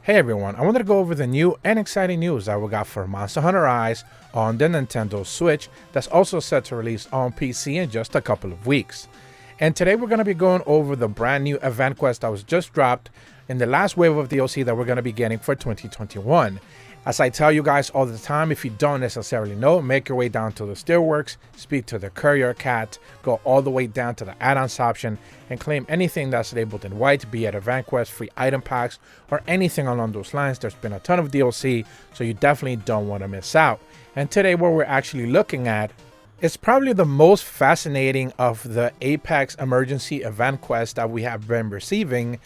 Hey everyone, I wanted to go over the new and exciting news that we got for Monster Hunter Rise on the Nintendo Switch that's also set to release on PC in just a couple of weeks. And today we're going to be going over the brand new event quest that was just dropped in the last wave of DLC that we're going to be getting for 2021. As I tell you guys all the time, if you don't necessarily know, make your way down to the Steelworks, speak to the courier cat, go all the way down to the add-ons option, and claim anything that's labeled in white, be it event quest, free item packs, or anything along those lines. There's been a ton of DLC, so you definitely don't want to miss out. And today what we're actually looking at is probably the most fascinating of the Apex emergency event quests that we have been receiving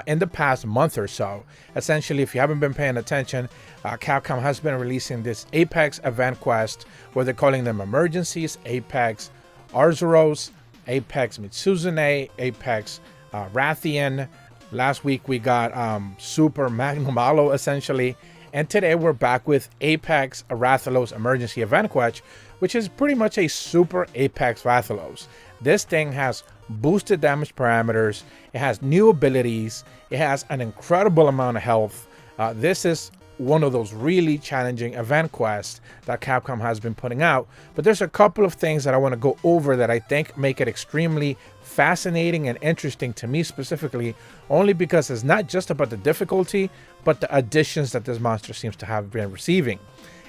in the past month or so. Essentially, if you haven't been paying attention, Capcom has been releasing this Apex event quest where they're calling them emergencies: Apex Arzuros, Apex Mitsuzune, Apex Rathian. Last week we got Super Magnum Malo essentially. And today we're back with Apex Rathalos Emergency Event Quest, which is pretty much a super Apex Rathalos. This thing has boosted damage parameters, it has new abilities, it has an incredible amount of health. This is one of those really challenging event quests that Capcom has been putting out, but there's a couple of things that I want to go over that I think make it extremely fascinating and interesting to me specifically, only because it's not just about the difficulty, but the additions that this monster seems to have been receiving.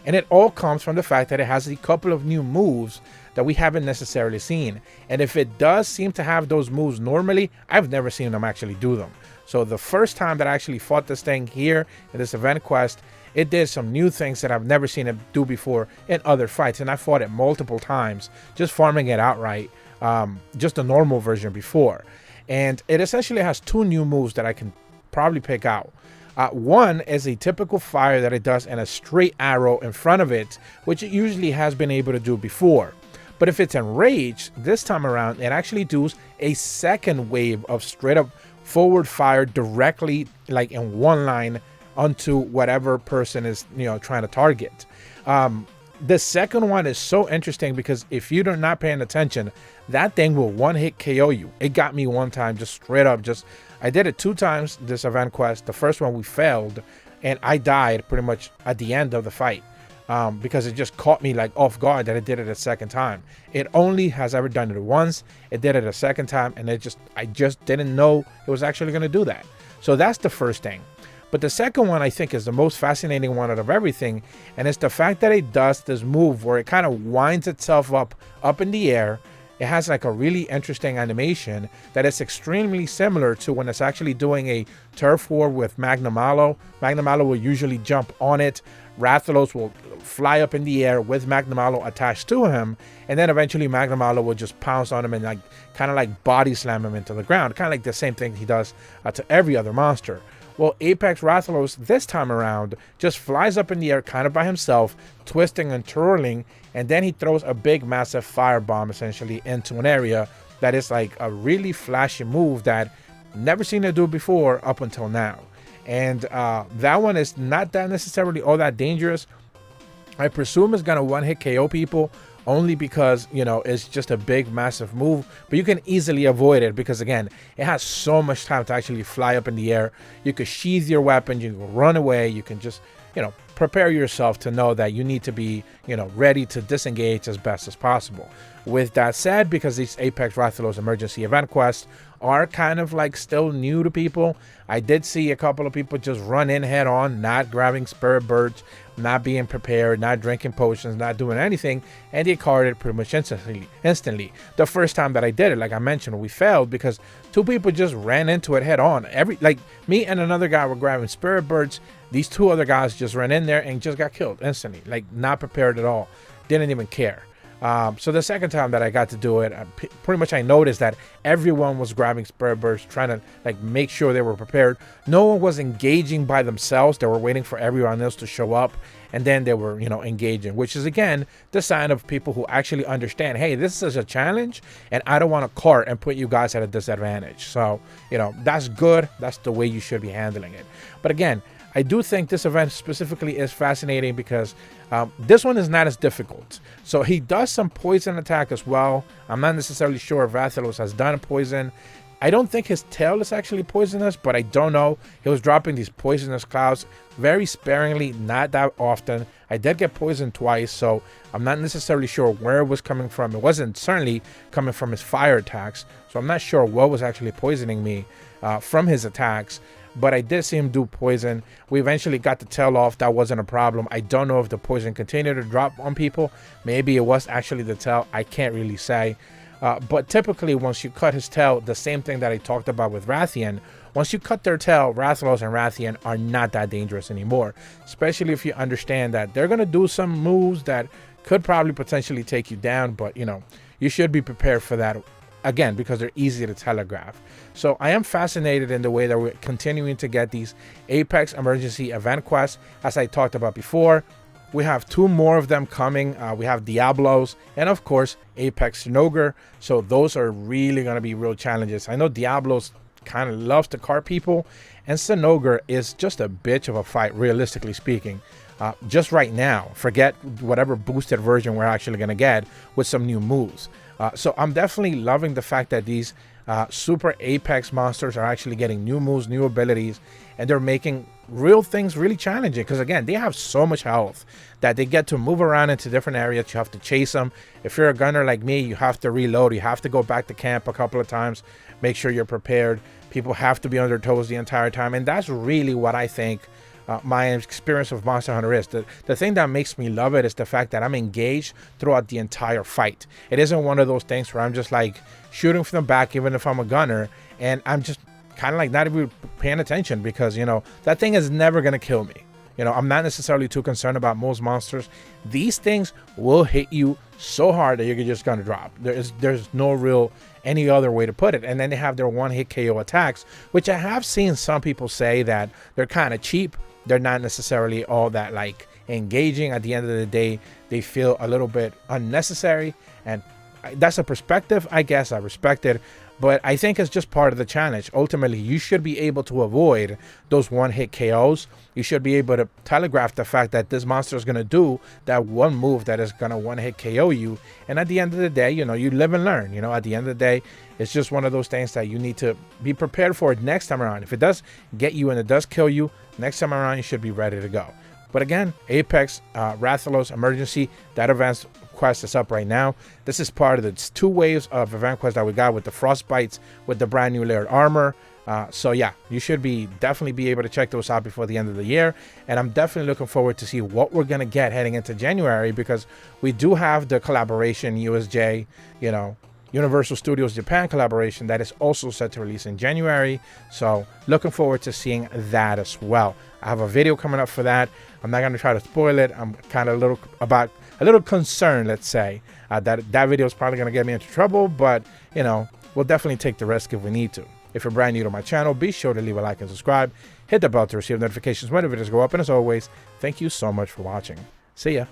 And it all comes from the fact that it has a couple of new moves that we haven't necessarily seen. And if it does seem to have those moves normally, I've never seen them actually do them. So the first time that I actually fought this thing here in this event quest, it did some new things that I've never seen it do before in other fights. And I fought it multiple times, just farming it outright, just the normal version before. And it essentially has two new moves that I can probably pick out. One is a typical fire that it does and a straight arrow in front of it, which it usually has been able to do before. But if it's enraged, this time around, it actually does a second wave of straight up forward fire directly, like in one line, onto whatever person is, trying to target. The second one is so interesting because if you're not paying attention, that thing will one-hit KO you. It got me one time, just straight up. I did it 2 times, this event quest. The first one we failed, and I died pretty much at the end of the fight because it just caught me like off guard that it did it a second time. It only has ever done it once. It did it a second time, and I just didn't know it was actually going to do that. So that's the first thing. But the second one I think is the most fascinating one out of everything, and it's the fact that it does this move where it kind of winds itself up in the air. It has like a really interesting animation that is extremely similar to when it's actually doing a turf war with Magnum Malo. Magnum Malo will usually jump on it. Rathalos will fly up in the air with Magnum Malo attached to him, and then eventually Magnum Malo will just pounce on him and kind of body slam him into the ground, kind of like the same thing he does to every other monster. Well, Apex Rathalos this time around just flies up in the air kind of by himself, twisting and twirling, and then he throws a big massive firebomb essentially into an area that is like a really flashy move that never seen it do before up until now. And that one is not that necessarily all that dangerous. I presume it's going to one-hit KO people only because, it's just a big, massive move. But you can easily avoid it because, again, it has so much time to actually fly up in the air. You can sheath your weapon, you can run away, you can just, prepare yourself to know that you need to be, ready to disengage as best as possible. With that said, because these Apex Rathalos emergency event quests are kind of still new to people, I did see a couple of people just run in head on, not grabbing spirit birds, not being prepared, not drinking potions, not doing anything, and they caught it pretty much instantly. The first time that I did it, like I mentioned, we failed because 2 people just ran into it head on. Me and another guy were grabbing spirit birds. These 2 other guys just ran in there and just got killed instantly, not prepared at all, didn't even care. So the second time that I got to do it, pretty much I noticed that everyone was grabbing spirit birds, trying to make sure they were prepared. No one was engaging by themselves. They were waiting for everyone else to show up, and then they were, engaging, which is again the sign of people who actually understand, hey, this is a challenge, and I don't want to cart and put you guys at a disadvantage. So, that's good. That's the way you should be handling it. But again, I do think this event specifically is fascinating because this one is not as difficult. So he does some poison attack as well. I'm not necessarily sure if Rathalos has done poison. I don't think his tail is actually poisonous, but I don't know. He was dropping these poisonous clouds very sparingly, not that often. I did get poisoned twice, so I'm not necessarily sure where it was coming from. It wasn't certainly coming from his fire attacks, so I'm not sure what was actually poisoning me from his attacks. But I did see him do poison. We eventually got the tail off. That wasn't a problem. I don't know if the poison continued to drop on people. Maybe it was actually the tail. I can't really say. But typically, once you cut his tail, the same thing that I talked about with Rathian, once you cut their tail, Rathalos and Rathian are not that dangerous anymore. Especially if you understand that they're going to do some moves that could probably potentially take you down. But, you know, you should be prepared for that, again, because they're easy to telegraph. So I am fascinated in the way that we're continuing to get these Apex emergency event quests, as I talked about before. We have 2 more of them coming. We have Diablos and, of course, Apex Snogre. So those are really going to be real challenges. I know Diablos kind of loves to cart people, and Snogre is just a bitch of a fight, realistically speaking. Just right now, forget whatever boosted version we're actually going to get with some new moves. So I'm definitely loving the fact that these super Apex monsters are actually getting new moves, new abilities, and they're making real things really challenging, because again, they have so much health that they get to move around into different areas. You have to chase them. If you're a gunner like me, you have to reload. You have to go back to camp a couple of times, make sure you're prepared. People have to be on their toes the entire time, and that's really what I think my experience of Monster Hunter is. The thing that makes me love it is the fact that I'm engaged throughout the entire fight. It isn't one of those things where I'm just like shooting from the back, even if I'm a gunner, and I'm just kind of like not even paying attention, because, you know, that thing is never going to kill me. You know, I'm not necessarily too concerned about most monsters. These things will hit you so hard that you're just going to drop. There's no real any other way to put it. And then they have their one-hit KO attacks, which I have seen some people say that they're kind of cheap. They're not necessarily all that like engaging. At the end of the day, they feel a little bit unnecessary, and that's a perspective, I guess. I respect it, but I think it's just part of the challenge. Ultimately, you should be able to avoid those one-hit KOs. You should be able to telegraph the fact that this monster is going to do that one move that is going to one-hit KO you. And at the end of the day, you know, you live and learn. You know, at the end of the day, it's just one of those things that you need to be prepared for next time around. If it does get you and it does kill you, next time around, you should be ready to go. But again, Apex Rathalos Emergency, that event quest is up right now. This is part of the 2 waves of event quests that we got with the Frostbites, with the brand new layered armor. So yeah, you should definitely be able to check those out before the end of the year. And I'm definitely looking forward to see what we're going to get heading into January, because we do have the collaboration USJ, you know, Universal Studios Japan collaboration that is also set to release in January. So looking forward to seeing that as well. I have a video coming up for that. I'm not going to try to spoil it. I'm kind of a little concerned, let's say, that video is probably going to get me into trouble, but you know, we'll definitely take the risk if we need to. If you're brand new to my channel, be sure to leave a like and subscribe. Hit the bell to receive notifications when the videos go up. And as always, thank you so much for watching. See ya.